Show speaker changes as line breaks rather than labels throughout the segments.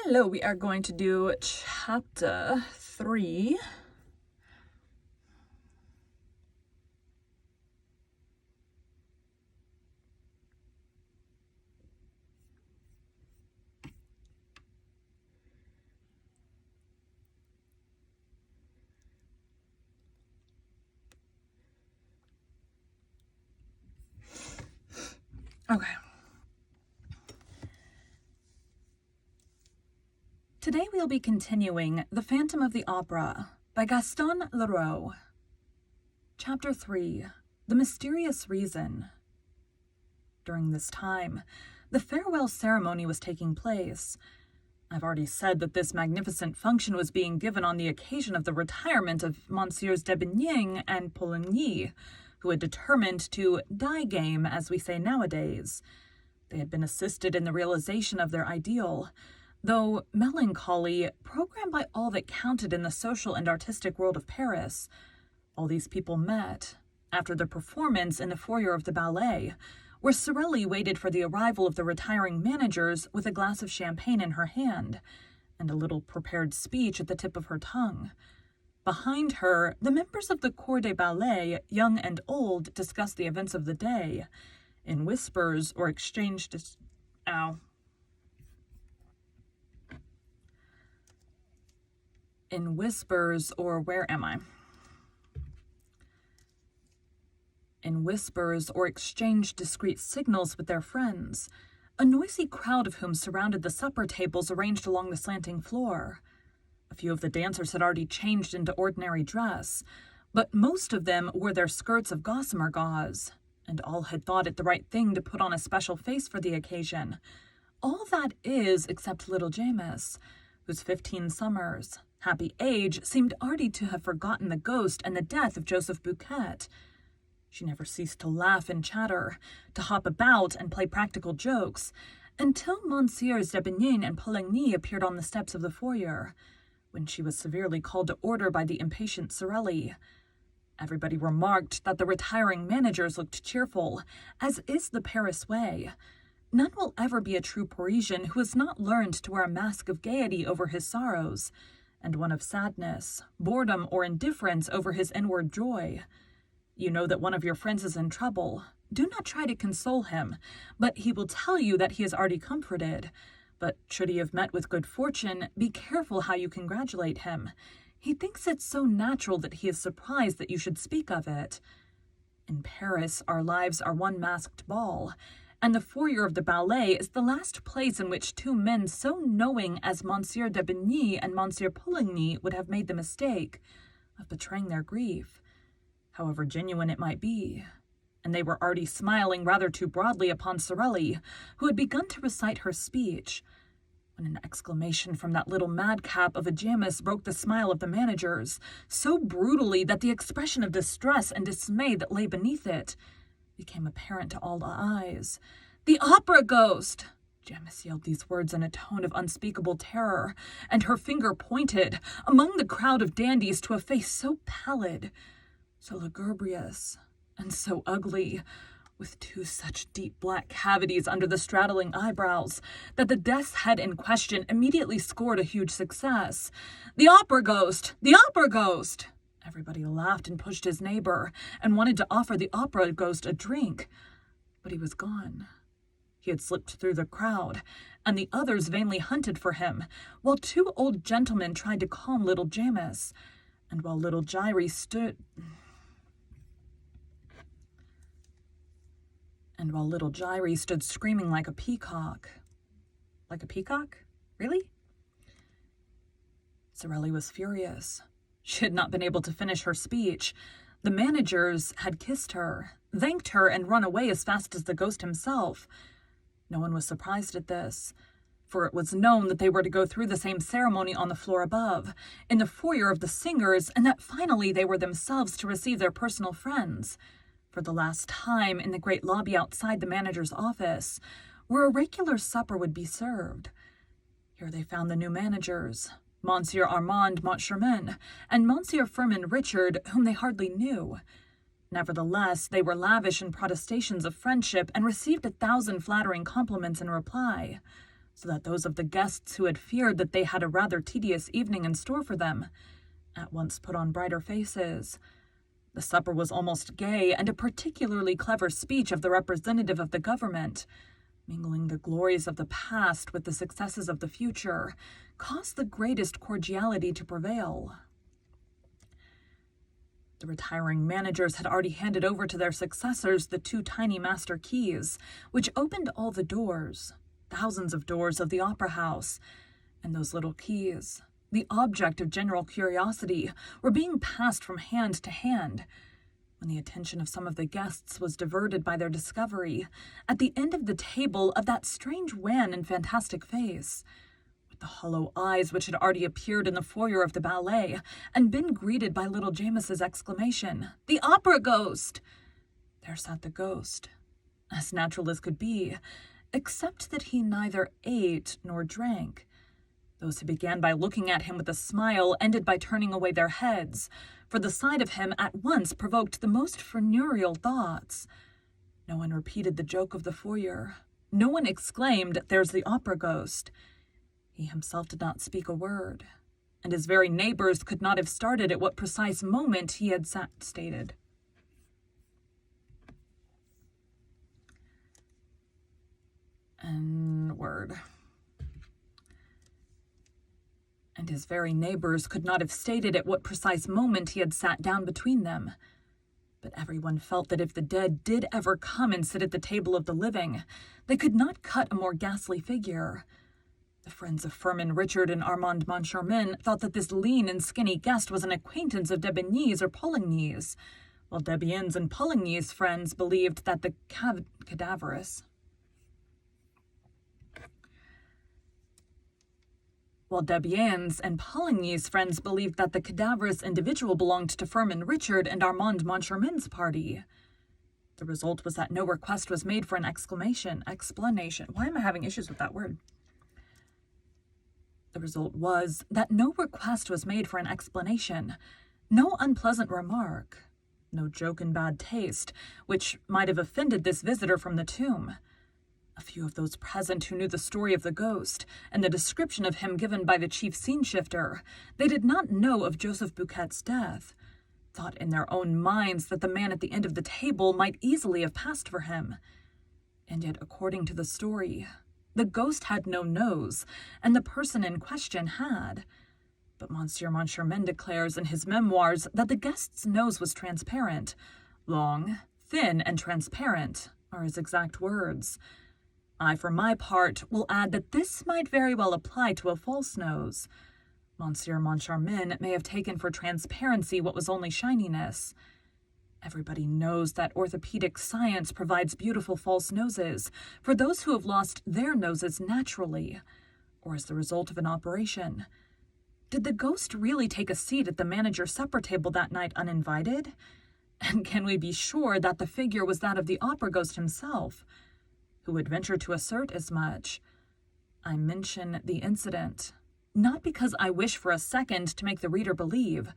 Hello, we are going to do chapter 3. Okay. Today we'll be continuing The Phantom of the Opera by Gaston Leroux. Chapter 3. The Mysterious Reason. During this time, the farewell ceremony was taking place. I've already said that this magnificent function was being given on the occasion of the retirement of Messieurs de Bigny and Poligny, who had determined to die game, as we say nowadays. They had been assisted in the realization of their ideal, though melancholy, programmed by all that counted in the social and artistic world of Paris. All these people met, after the performance in the foyer of the ballet, where Sorelli waited for the arrival of the retiring managers with a glass of champagne in her hand, and a little prepared speech at the tip of her tongue. Behind her, the members of the Corps de Ballet, young and old, discussed the events of the day, in whispers or exchanged In whispers or exchanged discreet signals with their friends, a noisy crowd of whom surrounded the supper tables arranged along the slanting floor. A few of the dancers had already changed into ordinary dress, but most of them wore their skirts of gossamer gauze, and all had thought it the right thing to put on a special face for the occasion. All that is, except little Jamis, whose 15 summers, happy age, seemed already to have forgotten the ghost and the death of Joseph Buquet. She never ceased to laugh and chatter, to hop about and play practical jokes, until Messieurs de Bigny and Poligny appeared on the steps of the foyer, when she was severely called to order by the impatient Sorelli. Everybody remarked that the retiring managers looked cheerful, as is the Paris way. None will ever be a true Parisian who has not learned to wear a mask of gaiety over his sorrows, and one of sadness, boredom, or indifference over his inward joy. You know that one of your friends is in trouble. Do not try to console him, but he will tell you that he is already comforted. But should he have met with good fortune, be careful how you congratulate him. He thinks it so natural that he is surprised that you should speak of it. In Paris, our lives are one masked ball, and the foyer of the ballet is the last place in which two men so knowing as Monsieur de Bigny and Monsieur Poligny would have made the mistake of betraying their grief, however genuine it might be. And they were already smiling rather too broadly upon Sorelli, who had begun to recite her speech, when an exclamation from that little madcap of a Jamis broke the smile of the managers, so brutally that the expression of distress and dismay that lay beneath it became apparent to all eyes. "The opera ghost!" Jamis yelled these words in a tone of unspeakable terror, and her finger pointed, among the crowd of dandies, to a face so pallid, so lugubrious, and so ugly, with two such deep black cavities under the straddling eyebrows, that the death's head in question immediately scored a huge success. "The opera ghost! The opera ghost!" Everybody laughed and pushed his neighbor, and wanted to offer the opera ghost a drink, but he was gone. He had slipped through the crowd, and the others vainly hunted for him, while two old gentlemen tried to calm little Jamis, and while little Giry stood screaming like a peacock. Like a peacock? Really? Sorelli was furious. She had not been able to finish her speech. The managers had kissed her, thanked her, and run away as fast as the ghost himself. No one was surprised at this, for it was known that they were to go through the same ceremony on the floor above, in the foyer of the singers, and that finally they were themselves to receive their personal friends, for the last time, in the great lobby outside the manager's office, where a regular supper would be served. Here they found the new managers, Monsieur Armand Montcharmin and Monsieur Firmin Richard, whom they hardly knew. Nevertheless, they were lavish in protestations of friendship and received 1,000 flattering compliments in reply. so that those of the guests who had feared that they had a rather tedious evening in store for them at once put on brighter faces. The supper was almost gay, and a particularly clever speech of the representative of the government, mingling the glories of the past with the successes of the future, caused the greatest cordiality to prevail. The retiring managers had already handed over to their successors the 2 tiny master keys, which opened all the doors, thousands of doors of the opera house, and those little keys, the object of general curiosity, were being passed from hand to hand, when the attention of some of the guests was diverted by their discovery, at the end of the table, of that strange wan and fantastic face, with the hollow eyes which had already appeared in the foyer of the ballet, and been greeted by little James's exclamation, "The opera ghost!" There sat the ghost, as natural as could be, except that he neither ate nor drank. Those who began by looking at him with a smile ended by turning away their heads, for the sight of him at once provoked the most funereal thoughts. No one repeated the joke of the foyer. No one exclaimed, "There's the opera ghost." He himself did not speak a word, and his very neighbors could not have started at what precise moment he had stated. And his very neighbors could not have stated at what precise moment he had sat down between them. But everyone felt that if the dead did ever come and sit at the table of the living, they could not cut a more ghastly figure. The friends of Firmin Richard and Armand Moncharmin thought that this lean and skinny guest was an acquaintance of Debeney's or Poligny's, while Debienne's and Poligny's friends believed that the cadaverous individual belonged to Firmin Richard and Armand Moncharmin's party. The result was that no request was made for an explanation. Why am I having issues with that word? The result was that no request was made for an explanation, no unpleasant remark, no joke in bad taste, which might have offended this visitor from the tomb. A few of those present who knew the story of the ghost, and the description of him given by the chief scene-shifter, they did not know of Joseph Buquet's death, thought in their own minds that the man at the end of the table might easily have passed for him. And yet, according to the story, the ghost had no nose, and the person in question had. But Monsieur Moncharmin declares in his memoirs that the guest's nose was transparent. Long, thin, and transparent are his exact words. I, for my part, will add that this might very well apply to a false nose. Monsieur Moncharmin may have taken for transparency what was only shininess. Everybody knows that orthopedic science provides beautiful false noses for those who have lost their noses naturally, or as the result of an operation. Did the ghost really take a seat at the manager's supper table that night uninvited? And can we be sure that the figure was that of the opera ghost himself? Who would venture to assert as much? I mention the incident, not because I wish for a second to make the reader believe,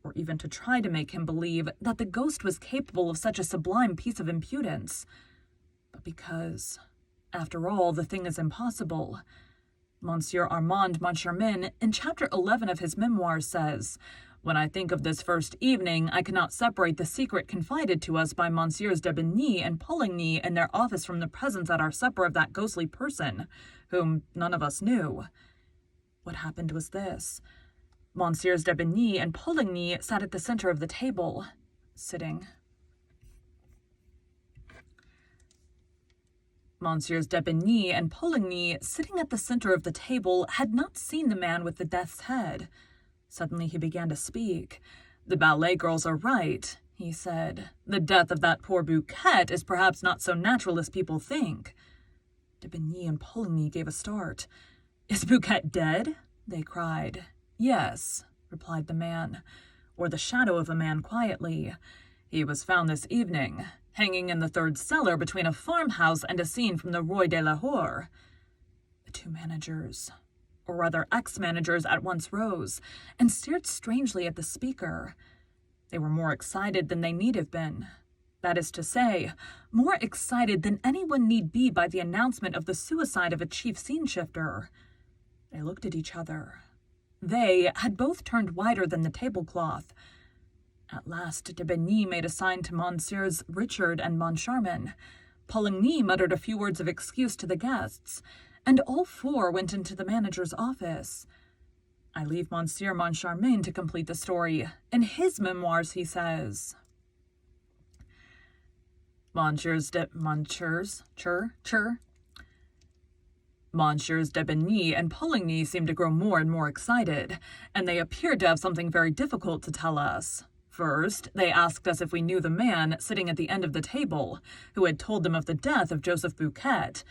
or even to try to make him believe, that the ghost was capable of such a sublime piece of impudence, but because, after all, the thing is impossible. Monsieur Armand Moncharmin, in chapter 11 of his memoirs, says, "When I think of this first evening, I cannot separate the secret confided to us by Messieurs Debeney and Poligny in their office from the presence at our supper of that ghostly person, whom none of us knew." What happened was this. Messieurs Debeney and Poligny sat at the center of the table, Messieurs Debeney and Poligny, sitting at the center of the table, had not seen the man with the death's head. Suddenly he began to speak. "The ballet girls are right," he said. "The death of that poor Buquet is perhaps not so natural as people think." Debeney and Poligny gave a start. "Is Buquet dead?" they cried. "Yes," replied the man, or the shadow of a man quietly. "He was found this evening, hanging in the third cellar between a farmhouse and a scene from the Roi de Lahore." The 2 managers, or rather ex-managers, at once rose and stared strangely at the speaker. They were more excited than they need have been. That is to say, more excited than anyone need be by the announcement of the suicide of a chief scene shifter. They looked at each other. They had both turned whiter than the tablecloth. At last de Bernis made a sign to Monsieurs Richard and Moncharmin. Poligny muttered a few words of excuse to the guests, and all four went into the manager's office. I leave Monsieur Moncharmin to complete the story. In his memoirs, he says, Monsieurs de Bernis and Poligny seemed to grow more and more excited, and they appeared to have something very difficult to tell us. First, they asked us if we knew the man sitting at the end of the table, who had told them of the death of Joseph Buquet,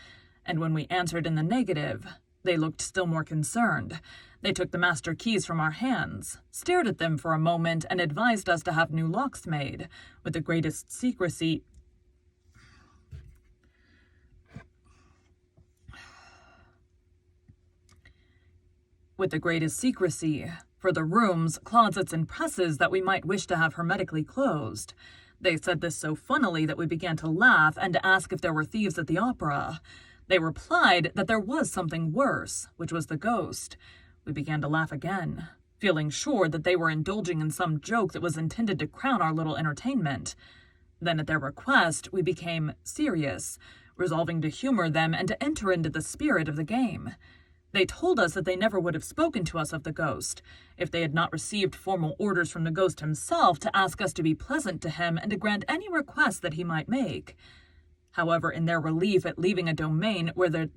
and when we answered in the negative, they looked still more concerned. They took the master keys from our hands, stared at them for a moment, and advised us to have new locks made, with the greatest secrecy. For the rooms, closets, and presses that we might wish to have hermetically closed. They said this so funnily that we began to laugh and to ask if there were thieves at the opera. They replied that there was something worse, which was the ghost. We began to laugh again, feeling sure that they were indulging in some joke that was intended to crown our little entertainment. Then at their request, we became serious, resolving to humor them and to enter into the spirit of the game. They told us that they never would have spoken to us of the ghost, if they had not received formal orders from the ghost himself to ask us to be pleasant to him and to grant any request that he might make. However, in their relief at leaving a domain where that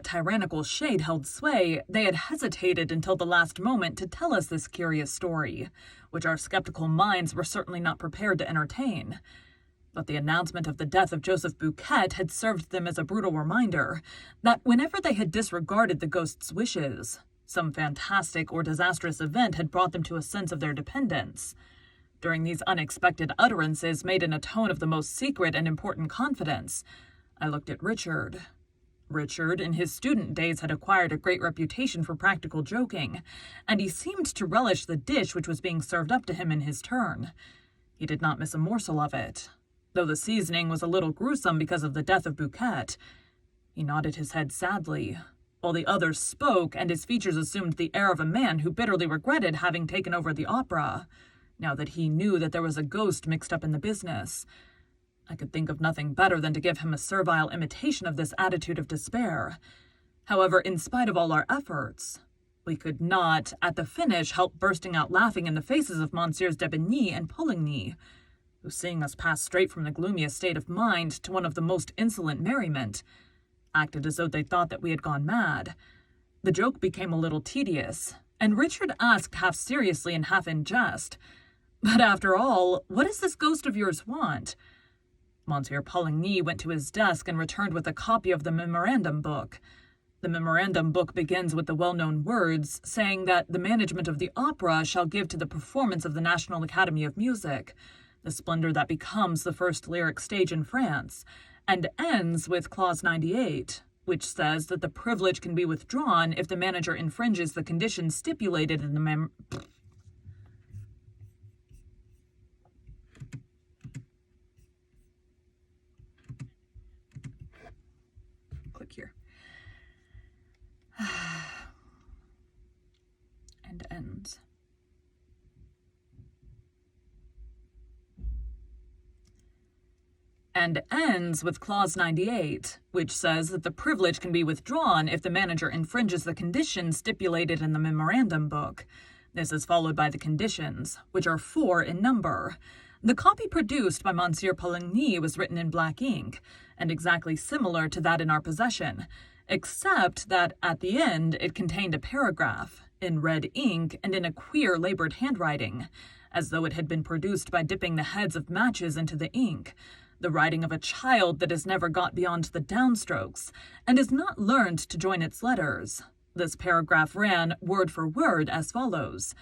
tyrannical shade held sway, they had hesitated until the last moment to tell us this curious story, which our skeptical minds were certainly not prepared to entertain. But the announcement of the death of Joseph Buquet had served them as a brutal reminder that whenever they had disregarded the ghost's wishes, some fantastic or disastrous event had brought them to a sense of their dependence. During these unexpected utterances made in a tone of the most secret and important confidence, I looked at Richard. Richard, in his student days, had acquired a great reputation for practical joking, and he seemed to relish the dish which was being served up to him in his turn. He did not miss a morsel of it, though the seasoning was a little gruesome because of the death of Buquet. He nodded his head sadly, while the others spoke, and his features assumed the air of a man who bitterly regretted having taken over the opera, now that he knew that there was a ghost mixed up in the business. I could think of nothing better than to give him a servile imitation of this attitude of despair. However, in spite of all our efforts, we could not, at the finish, help bursting out laughing in the faces of Monsieurs de Bernis and Poligny, who, seeing us pass straight from the gloomiest state of mind to one of the most insolent merriment, acted as though they thought that we had gone mad. The joke became a little tedious, and Richard asked half seriously and half in jest, "But after all, what does this ghost of yours want?" Monsieur Poligny went to his desk and returned with a copy of the memorandum book. The memorandum book begins with the well-known words, saying that the management of the opera shall give to the performance of the National Academy of Music the splendor that becomes the first lyric stage in France, and ends with Clause 98, which says that the privilege can be withdrawn if the manager infringes the conditions stipulated in the Click here. And ends. And ends with Clause 98, which says that the privilege can be withdrawn if the manager infringes the conditions stipulated in the memorandum book. This is followed by the conditions, which are 4 in number. The copy produced by Monsieur Poligny was written in black ink, and exactly similar to that in our possession, except that at the end it contained a paragraph, in red ink and in a queer labored handwriting, as though it had been produced by dipping the heads of matches into the ink, the writing of a child that has never got beyond the downstrokes, and has not learned to join its letters. This paragraph ran, word for word, as follows: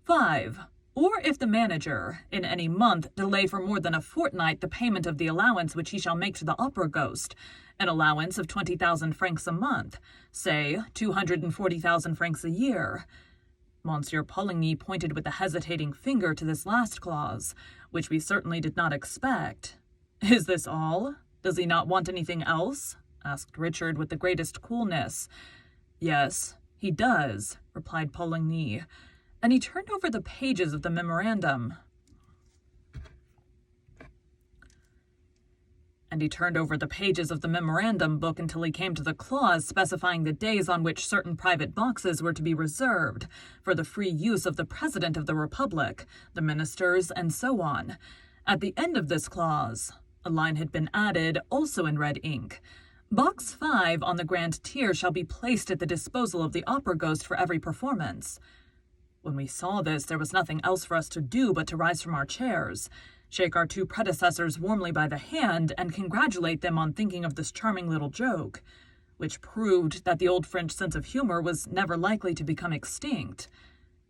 5. or if the manager, in any month, delay for more than a fortnight the payment of the allowance which he shall make to the opera ghost, an allowance of 20,000 francs a month, say 240,000 francs a year. Monsieur Poligny pointed with a hesitating finger to this last clause, which we certainly did not expect. Is this all? Does he not want anything else? Asked Richard with the greatest coolness. Yes, he does, replied Poligny, and he turned over the pages of the memorandum. Book until he came to the clause specifying the days on which certain private boxes were to be reserved for the free use of the President of the Republic, the ministers, and so on. At the end of this clause, a line had been added, also in red ink. Box 5 on the grand tier shall be placed at the disposal of the opera ghost for every performance. When we saw this, there was nothing else for us to do but to rise from our chairs, shake our two predecessors warmly by the hand, and congratulate them on thinking of this charming little joke, which proved that the old French sense of humor was never likely to become extinct.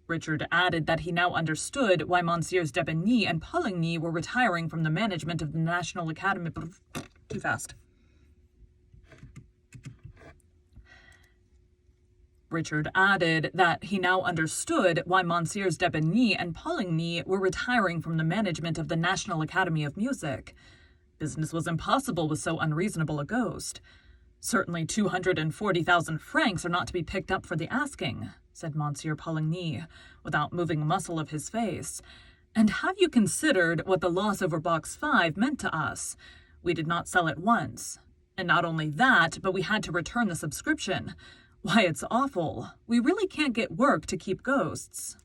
Richard added that he now understood why Messieurs d'Aubigny and Poligny were retiring from the management of the National Academy. Too fast. Richard added that he now understood why Messieurs d'Aubigny and Poligny were retiring from the management of the National Academy of Music. Business was impossible with so unreasonable a ghost. Certainly 240,000 francs are not to be picked up for the asking, said Monsieur Poligny, without moving a muscle of his face. And have you considered what the loss over Box 5 meant to us? We did not sell it once. And not only that, but we had to return the subscription. Why, it's awful. We really can't get work to keep ghosts.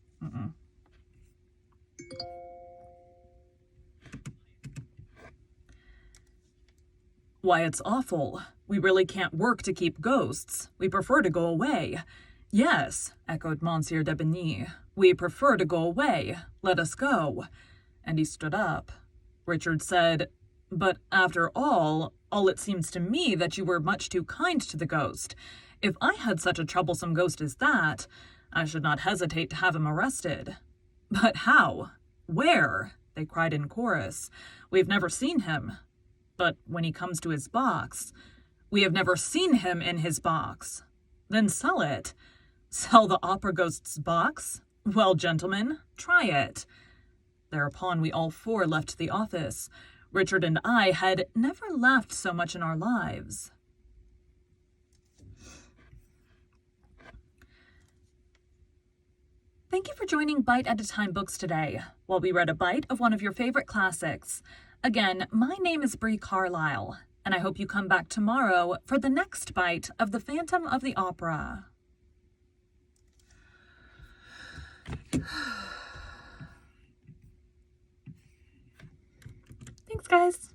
Why, it's awful. We really can't work to keep ghosts. We prefer to go away. Yes, echoed Monsieur d'Aubigny. We prefer to go away. Let us go. And he stood up. Richard said, But after all it seems to me that you were much too kind to the ghost. If I had such a troublesome ghost as that, I should not hesitate to have him arrested. But how? Where? They cried in chorus. We have never seen him. But when he comes to his box, we have never seen him in his box. Then sell it. Sell the opera ghost's box? Well, gentlemen, try it. Thereupon we all four left the office. Richard and I had never laughed so much in our lives. Thank you for joining Bite at a Time Books today, while we read a bite of one of your favorite classics. Again, my name is Bree Carlisle, and I hope you come back tomorrow for the next bite of The Phantom of the Opera. Thanks, guys.